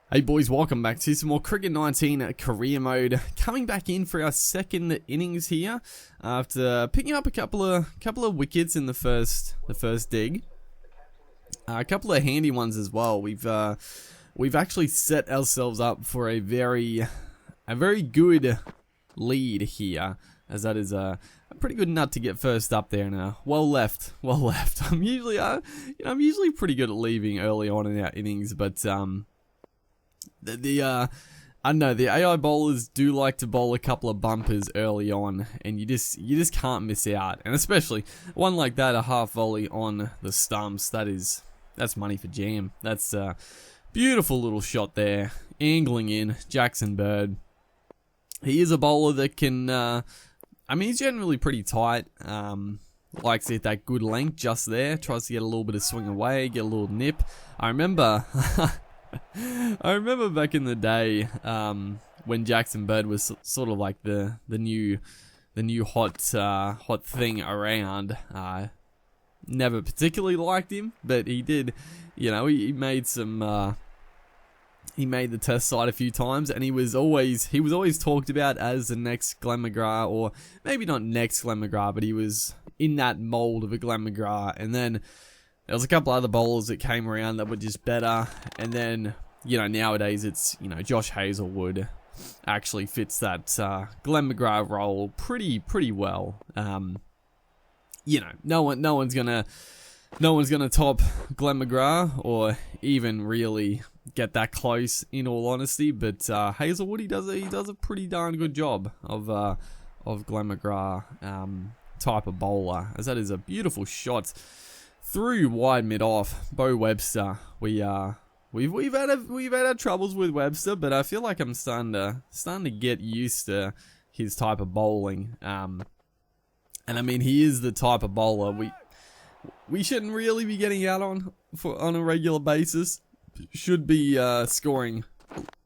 Hey boys, welcome back to some more Cricket 19 career mode. Coming back in for our second innings here after picking up a couple of wickets in the first dig. A couple of handy ones as well. We've actually set ourselves up for a very good lead here, as that is a pretty good nut to get first up there, and well left. I'm usually I'm usually pretty good at leaving early on in our innings, but I don't know, the AI bowlers do like to bowl a couple of bumpers early on, and you just can't miss out. And especially one like that, a half volley on the stumps, that's money for jam. That's a beautiful little shot there, angling in. Jackson Bird, he is a bowler that can, he's generally pretty tight, likes to hit that good length just there, tries to get a little bit of swing away, get a little nip. I remember back in the day, when Jackson Bird was sort of like the new hot thing around. Never particularly liked him, but he did, he made the test side a few times, and he was always talked about as the next Glenn McGrath, or maybe not next Glenn McGrath, but he was in that mold of a Glenn McGrath. And then there was a couple other bowlers that came around that were just better, and then, nowadays it's, Josh Hazlewood actually fits that Glenn McGrath role pretty well. No one's gonna top Glenn McGrath, or even really get that close, in all honesty. But Hazlewood, he does a pretty darn good job of Glenn McGrath type of bowler, as that is a beautiful shot through wide mid off. Bo Webster, we've had our troubles with Webster, but I feel like I'm starting to get used to his type of bowling. And I mean, he is the type of bowler we shouldn't really be getting out on a regular basis. Should be scoring,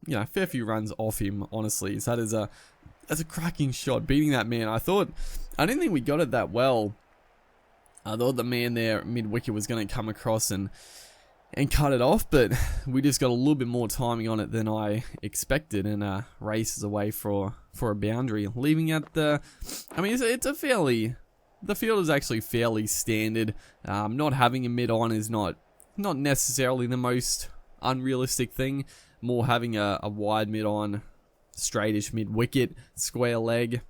a fair few runs off him, honestly. So that's a cracking shot, beating that man. I didn't think we got it that well. I thought the man there mid-wicket was going to come across and cut it off, but we just got a little bit more timing on it than I expected, and races away for a boundary, leaving at the field is actually fairly standard. Not having a mid on is not necessarily the most unrealistic thing. More having a wide mid on, straightish mid wicket, square leg.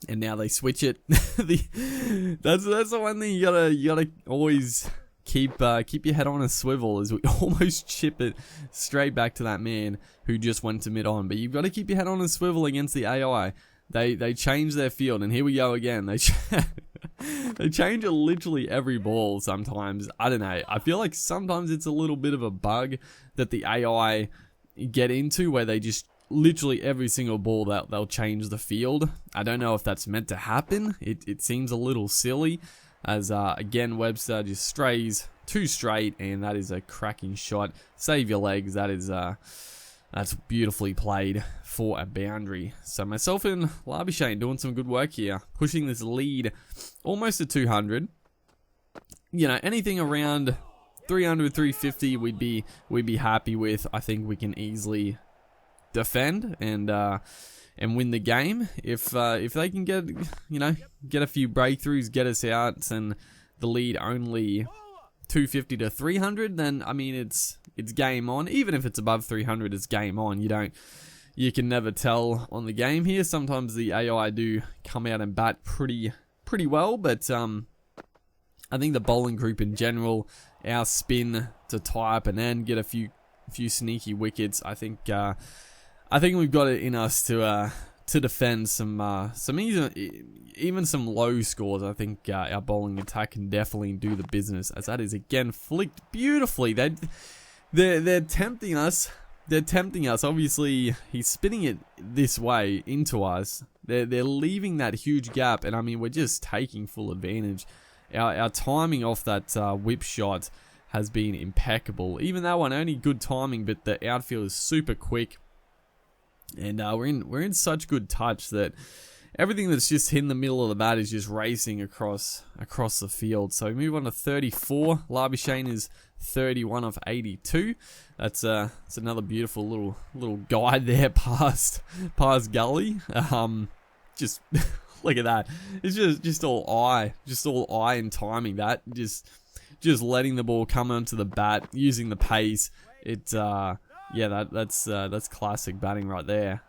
And now they switch it. That's the one thing you gotta always keep your head on a swivel, as we almost chip it straight back to that man who just went to mid on. But you've got to keep your head on a swivel against the AI. They change their field, and here we go again. They change it literally every ball sometimes. I don't know. I feel like sometimes it's a little bit of a bug that the AI get into, where they just literally every single ball that they'll change the field. I don't know if that's meant to happen. It seems a little silly, as again Webster just strays too straight, and that is a cracking shot. Save your legs. That's beautifully played for a boundary. So myself and Labuschagne doing some good work here, pushing this lead almost to 200. Anything around 300, 350 we'd be happy with. I think we can easily defend and win the game if they can get a few breakthroughs, get us out, and the lead only 250 to 300, then I mean it's game on. Even if it's above 300, it's game on. You can never tell on the game here. Sometimes the AI do come out and bat pretty well, but I think the bowling group in general, our spin to tie up and then get a few sneaky wickets, I think we've got it in us to defend some even some low scores. I think our bowling attack can definitely do the business, as that is again flicked beautifully. They're tempting us. They're tempting us. Obviously, he's spinning it this way into us. They're leaving that huge gap, and I mean, we're just taking full advantage. Our timing off that whip shot has been impeccable. Even that one, only good timing, but the outfield is super quick. And we're in such good touch that everything that's just in the middle of the bat is just racing across the field. So we move on to 34. Labuschagne is 31 of 82. That's another beautiful little guide there past gully. Just look at that. It's just all eye and timing. That just letting the ball come onto the bat, using the pace. That's classic batting right there.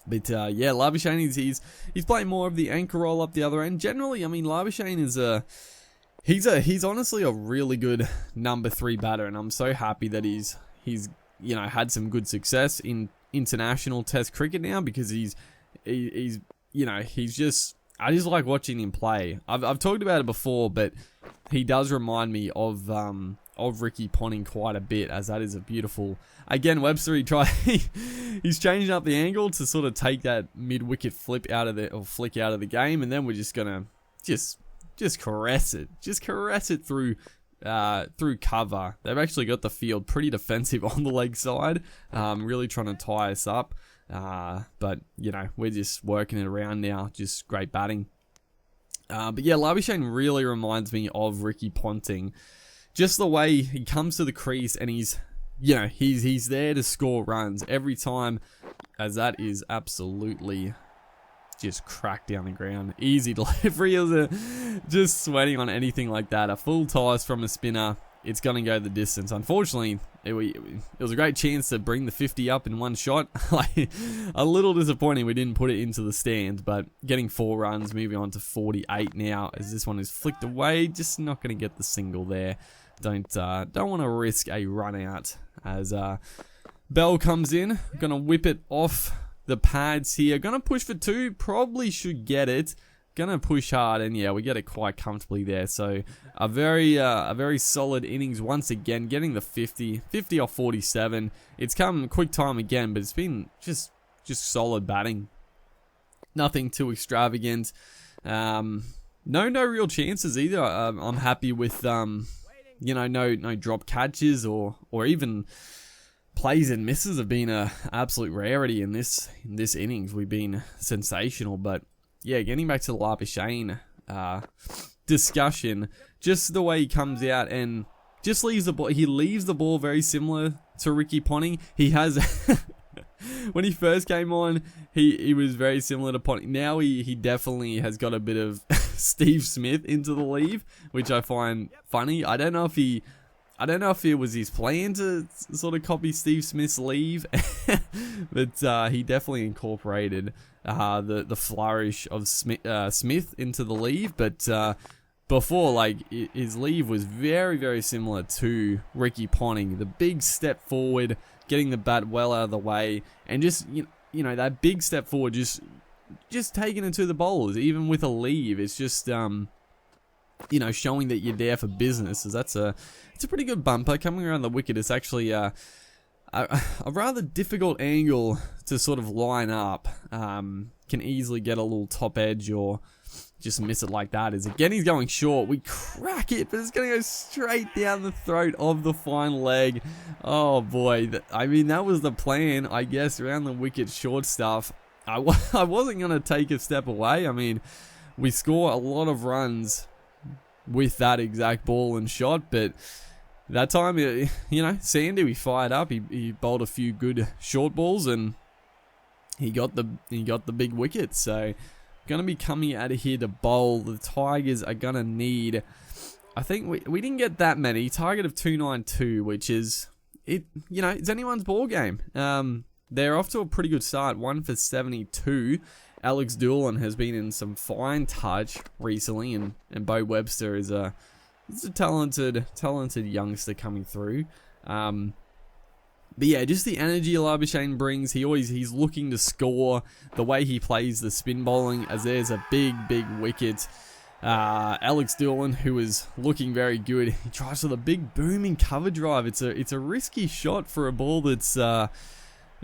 Labuschagne he's playing more of the anchor role up the other end. Generally, I mean, Labuschagne is he's honestly a really good number 3 batter, and I'm so happy that he's had some good success in international Test cricket now, because he's just, I just like watching him play. I've talked about it before, but he does remind me of Ricky Ponting quite a bit, as that is a beautiful. Again, Webster, he's changing up the angle to sort of take that mid-wicket flick out of the game, and then we're just gonna just caress it through cover. They've actually got the field pretty defensive on the leg side, really trying to tie us up. But we're just working it around now. Just great batting. Labuschagne really reminds me of Ricky Ponting. Just the way he comes to the crease, and he's there to score runs every time, as that is absolutely just cracked down the ground. Easy delivery, just sweating on anything like that. A full toss from a spinner, it's going to go the distance. Unfortunately, it was a great chance to bring the 50 up in one shot. A little disappointing we didn't put it into the stands, but getting 4 runs, moving on to 48 now, as this one is flicked away. Just not going to get the single there. Don't want to risk a run out, as Bell comes in. Going to whip it off the pads here. Going to push for 2. Probably should get it. Going to push hard, and yeah, we get it quite comfortably there. So a very solid innings once again, getting the 50 off 47. It's come quick time again, but it's been just solid batting. Nothing too extravagant. No real chances either. I'm happy with no drop catches or even plays and misses have been a absolute rarity in this innings. We've been sensational, but yeah, getting back to the Labuschagne discussion, just the way he comes out and just leaves the ball. He leaves the ball very similar to Ricky Ponting. He has when he first came on, he was very similar to Ponting. Now he definitely has got a bit of Steve Smith into the leave, which I find funny. I don't know if it was his plan to sort of copy Steve Smith's leave, but he definitely incorporated the flourish of Smith into the leave. But before, his leave was very, very similar to Ricky Ponting. The big step forward, getting the bat well out of the way, and just that big step forward, just taking it to the bowlers, even with a leave. It's just showing that you're there for business. So it's a pretty good bumper coming around the wicket. It's actually a rather difficult angle to sort of line up. Can easily get a little top edge or just miss it like that. Again, he's going short. We crack it, but it's going to go straight down the throat of the fine leg. Oh boy. That was the plan, I guess, around the wicket short stuff. I wasn't going to take a step away. We score a lot of runs with that exact ball and shot, but that time, Sandy, we fired up. He bowled a few good short balls, and he got the big wicket. So, going to be coming out of here to bowl. The Tigers are going to need, I think we didn't get that many. Target of 292, which is, it's anyone's ball game. They're off to a pretty good start, 1 for 72. Alex Doolan has been in some fine touch recently, and Bo Webster is a talented youngster coming through. But yeah, just the energy Labuschagne brings. He's looking to score. The way he plays the spin bowling, as there's a big wicket. Alex Doolan, who is looking very good, he tries with a big booming cover drive. It's a risky shot for a ball that's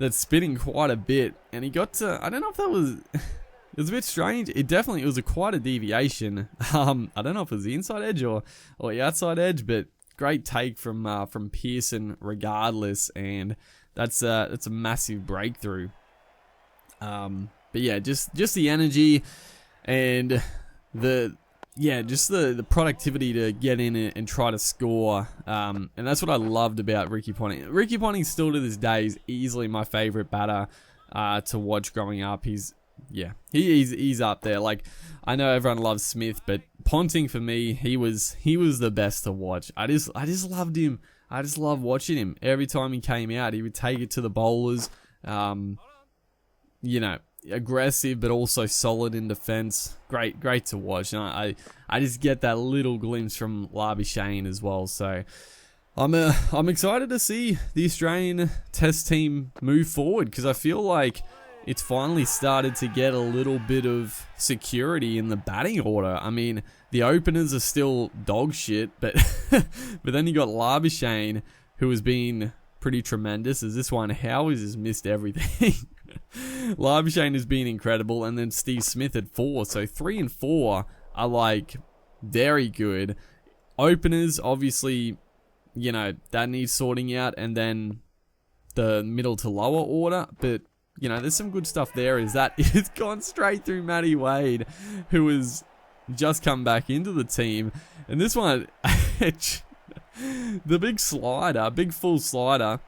spinning quite a bit, and he got to, I don't know if that was, it was a bit strange. It was quite a deviation. I don't know if it was the inside edge or the outside edge, but great take from Pearson regardless, and that's a massive breakthrough. yeah, just the energy and just the productivity to get in and try to score. And that's what I loved about Ricky Ponting. Ricky Ponting still to this day is easily my favorite batter to watch growing up. He's up there. Like, I know everyone loves Smith, but Ponting for me, he was the best to watch. I just loved him. I just loved watching him. Every time he came out, he would take it to the bowlers. You know, aggressive but also solid in defense. Great to watch. And I just get that little glimpse from Labuschagne as well. So I'm excited to see the Australian Test team move forward, because I feel like it's finally started to get a little bit of security in the batting order. I mean, the openers are still dog shit, but but then you got Labuschagne, who has been pretty tremendous. As this one, Howard has missed everything. Labuschagne has been incredible, and then Steve Smith at 4. So 3 and 4 are like very good. Openers, obviously, you know, that needs sorting out, and then the middle to lower order, but you know, there's some good stuff there. Is that it's gone straight through Matty Wade, who has just come back into the team. And this one, the big slider, big full slider,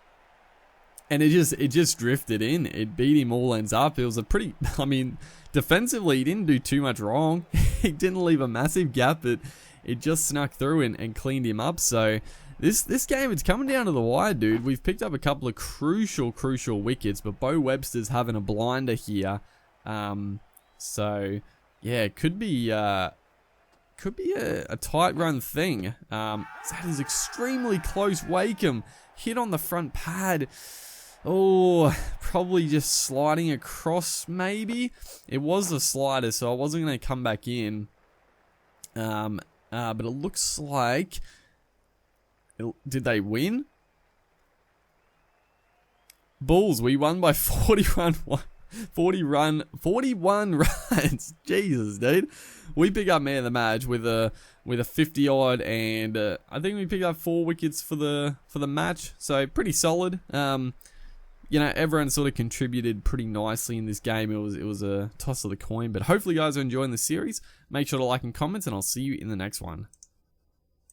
and it just drifted in. It beat him all ends up. It was a pretty, I mean, defensively, he didn't do too much wrong. He didn't leave a massive gap, but it just snuck through and cleaned him up. So This game, it's coming down to the wire, dude. We've picked up a couple of crucial wickets, but Bo Webster's having a blinder here. So yeah, it could be a tight run thing. That is extremely close. Wakeham hit on the front pad. Oh, probably just sliding across, maybe. It was a slider, so I wasn't going to come back in. But it looks like... Did they win? Bulls, we won by 41 runs. Jesus, dude. We pick up man of the match with a 50 odd, and I think we picked up 4 wickets for the match. So pretty solid. You know, everyone sort of contributed pretty nicely in this game. It was a toss of the coin, but hopefully you guys are enjoying the series. Make sure to like and comment, and I'll see you in the next one.